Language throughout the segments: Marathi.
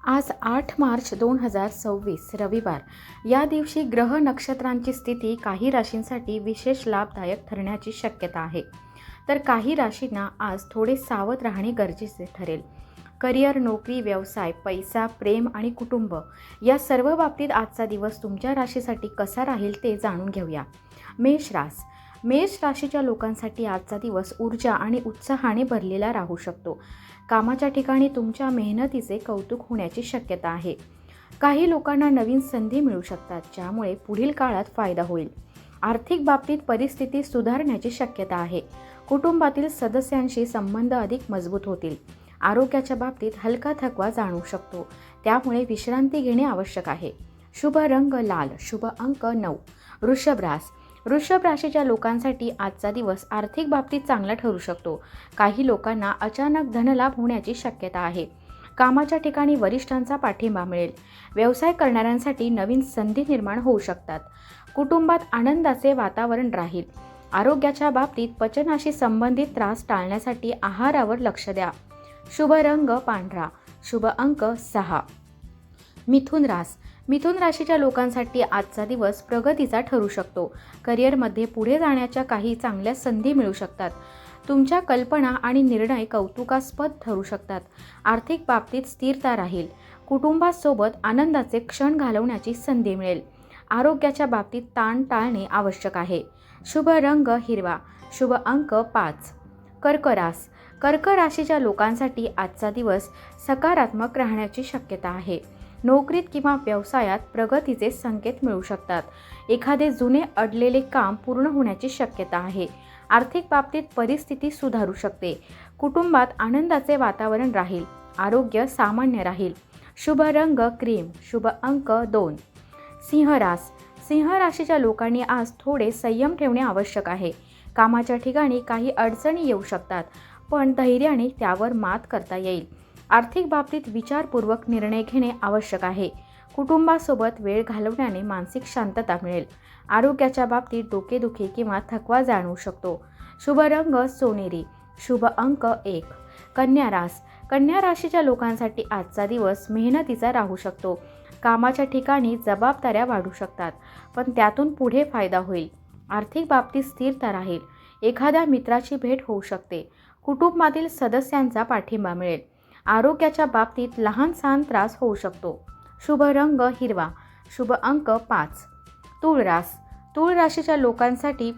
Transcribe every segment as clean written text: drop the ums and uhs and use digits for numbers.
आज 8 मार्च 2026 रविवार या दिवशी ग्रह नक्षत्रांची स्थिती काही राशींसाठी विशेष लाभदायक ठरण्याची शक्यता आहे. तर काही राशींना आज थोडे सावध राहणे गरजेचे ठरेल. करिअर, नोकरी, व्यवसाय, पैसा, प्रेम आणि कुटुंब या सर्व बाबतीत आजचा दिवस तुमच्या राशीसाठी कसा राहील ते जाणून घेऊया. मेष राशीच्या लोकांसाठी आजचा दिवस ऊर्जा आणि उत्साहाने भरलेला राहू शकतो. कामाच्या ठिकाणी तुमच्या मेहनतीचे कौतुक होण्याची शक्यता आहे. काही लोकांना नवीन संधी मिळू शकतात, ज्यामुळे पुढील काळात फायदा होईल. आर्थिक बाबतीत परिस्थिती सुधारण्याची शक्यता आहे. कुटुंबातील सदस्यांशी संबंध अधिक मजबूत होतील. आरोग्याच्या बाबतीत हलका थकवा जाणवू शकतो, त्यामुळे विश्रांती घेणे आवश्यक आहे. शुभ रंग लाल, शुभ अंक 9. वृषभ राशीच्या लोकांसाठी आजचा दिवस आर्थिक बाबतीत चांगला ठरू शकतो. काही लोकांना अचानक धनलाभ होण्याची शक्यता आहे. कामाच्या ठिकाणी वरिष्ठांचा पाठिंबा मिळेल. व्यवसाय करणाऱ्यांसाठी नवीन संधी निर्माण होऊ शकतात. कुटुंबात आनंदाचे वातावरण राहील. आरोग्याच्या बाबतीत पचनाशी संबंधित त्रास टाळण्यासाठी आहारावर लक्ष द्या. शुभ रंग पांढरा, शुभ अंक 6. मिथुन राशीच्या लोकांसाठी आजचा दिवस प्रगतीचा ठरू शकतो. करिअरमध्ये पुढे जाण्याच्या काही चांगल्या संधी मिळू शकतात. तुमच्या कल्पना आणि निर्णय कौतुकास्पद ठरू शकतात. आर्थिक बाबतीत स्थिरता राहील. कुटुंबासोबत आनंदाचे क्षण घालवण्याची संधी मिळेल. आरोग्याच्या बाबतीत ताण टाळणे आवश्यक आहे. शुभ रंग हिरवा, शुभ अंक 5. कर्क राशीच्या लोकांसाठी आजचा दिवस सकारात्मक राहण्याची शक्यता आहे. नोकरीत किंवा व्यवसायात प्रगतीचे संकेत मिळू शकतात. एखादे जुने अडलेले काम पूर्ण होण्याची शक्यता आहे. आर्थिक बाबतीत परिस्थिती सुधारू शकते. कुटुंबात आनंदाचे वातावरण राहील. आरोग्य सामान्य राहील. शुभ रंग क्रीम, शुभ अंक 2. सिंह राशीच्या लोकांनी आज थोडे संयम ठेवणे आवश्यक आहे. कामाच्या ठिकाणी काही अडचणी येऊ शकतात, पण धैर्याने त्यावर मात करता येईल. आर्थिक बाबतीत विचारपूर्वक निर्णय घेणे आवश्यक आहे. कुटुंबासोबत वेळ घालवण्याने मानसिक शांतता मिळेल. आरोग्याच्या बाबतीत डोकेदुखी किंवा थकवा जाणवू शकतो. शुभ रंग सोनेरी, शुभ अंक 1. कन्या राशीच्या लोकांसाठी आजचा दिवस मेहनतीचा राहू शकतो. कामाच्या ठिकाणी जबाबदाऱ्या वाढू शकतात, पण त्यातून पुढे फायदा होईल. आर्थिक बाबतीत स्थिरता राहील. एखाद्या मित्राची भेट होऊ शकते. कुटुंबातील सदस्यांचा पाठिंबा मिळेल. आरोग्याच्या बाबतीत लहान-सहान त्रास होऊ शकतो. शुभ रंग हिरवा, शुभ अंक 5. तूळ राशीच्या लोकांसाठी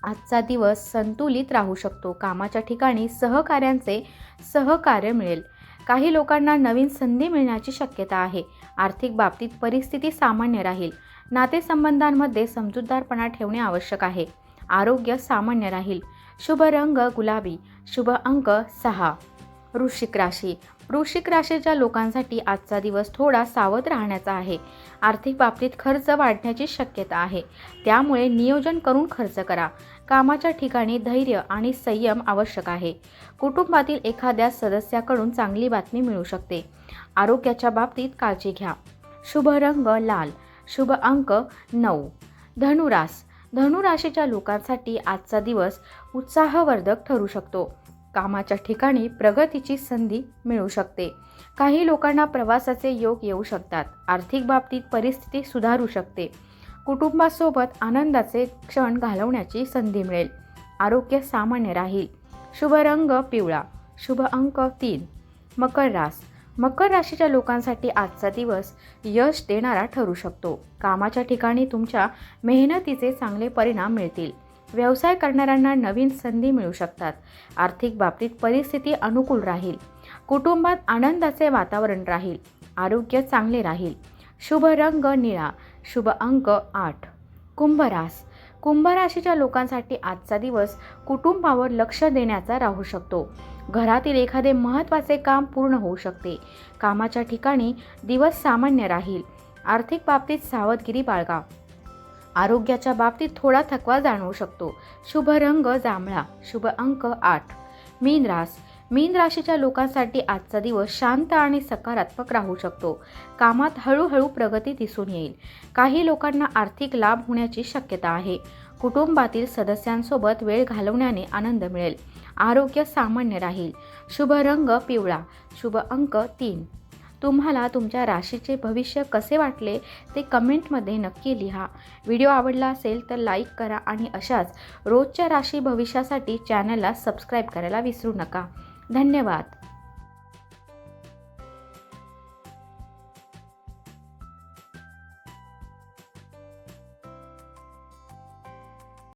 आजचा दिवस संतुलित राहू शकतो. कामाच्या ठिकाणी सहकाऱ्यांचे सहकार्य मिळेल. काही लोकांना नवीन संधी मिळण्याची शक्यता आहे. आर्थिक बाबतीत परिस्थिती सामान्य राहील. नातेसंबंधांमध्ये समजूतदारपणा ठेवणे आवश्यक आहे. आरोग्य सामान्य राहील. शुभ रंग गुलाबी, शुभ अंक 6. वृश्चिक राशीच्या लोकांसाठी आजचा दिवस थोडा सावध राहण्याचा आहे. आर्थिक बाबतीत खर्च वाढण्याची शक्यता आहे, त्यामुळे नियोजन करून खर्च करा. कामाच्या ठिकाणी धैर्य आणि संयम आवश्यक आहे. कुटुंबातील एखाद्या सदस्याकडून चांगली बातमी मिळू शकते. आरोग्याच्या बाबतीत काळजी घ्या. शुभ रंग लाल, शुभ अंक 9. धनु राशीच्या लोकांसाठी आजचा दिवस उत्साहवर्धक ठरू शकतो. कामाच्या ठिकाणी प्रगतीची संधी मिळू शकते. काही लोकांना प्रवासाचे योग येऊ शकतात. आर्थिक बाबतीत परिस्थिती सुधारू शकते. कुटुंबासोबत आनंदाचे क्षण घालवण्याची संधी मिळेल. आरोग्य सामान्य राहील. शुभ रंग पिवळा, शुभ अंक 3. मकर राशीच्या लोकांसाठी आजचा दिवस यश देणारा ठरू शकतो. कामाच्या ठिकाणी तुमच्या मेहनतीचे चांगले परिणाम मिळतील. व्यवसाय करणाऱ्यांना नवीन संधी मिळू शकतात. आर्थिक बाबतीत परिस्थिती अनुकूल राहील. कुटुंबात आनंदाचे वातावरण राहील. आरोग्य चांगले राहील. शुभ रंग निळा, शुभ अंक 8. कुंभ राशीच्या लोकांसाठी आजचा दिवस कुटुंबावर लक्ष देण्याचा राहू शकतो. घरातील एखादे महत्त्वाचे काम पूर्ण होऊ शकते. कामाच्या ठिकाणी दिवस सामान्य राहील. आर्थिक बाबतीत सावधगिरी बाळगा. आरोग्याच्या बाबतीत थोडा थकवा जाणवू शकतो. शुभ रंग जांभळा, शुभ अंक 8. मीन राशीच्या लोकांसाठी आजचा दिवस शांत आणि सकारात्मक राहू शकतो. कामात हळूहळू प्रगती दिसून येईल. काही लोकांना आर्थिक लाभ होण्याची शक्यता आहे. कुटुंबातील सदस्यांसोबत वेळ घालवण्याने आनंद मिळेल. आरोग्य सामान्य राहील. शुभ रंग पिवळा, शुभ अंक 3. तुम्हाला तुमच्या राशीचे भविष्य कसे वाटले ते कमेंटमध्ये नक्की लिहा. व्हिडिओ आवडला असेल तर लाईक करा आणि अशाच रोजच्या राशी भविष्यासाठी चॅनलला सबस्क्राईब करायला विसरू नका. धन्यवाद.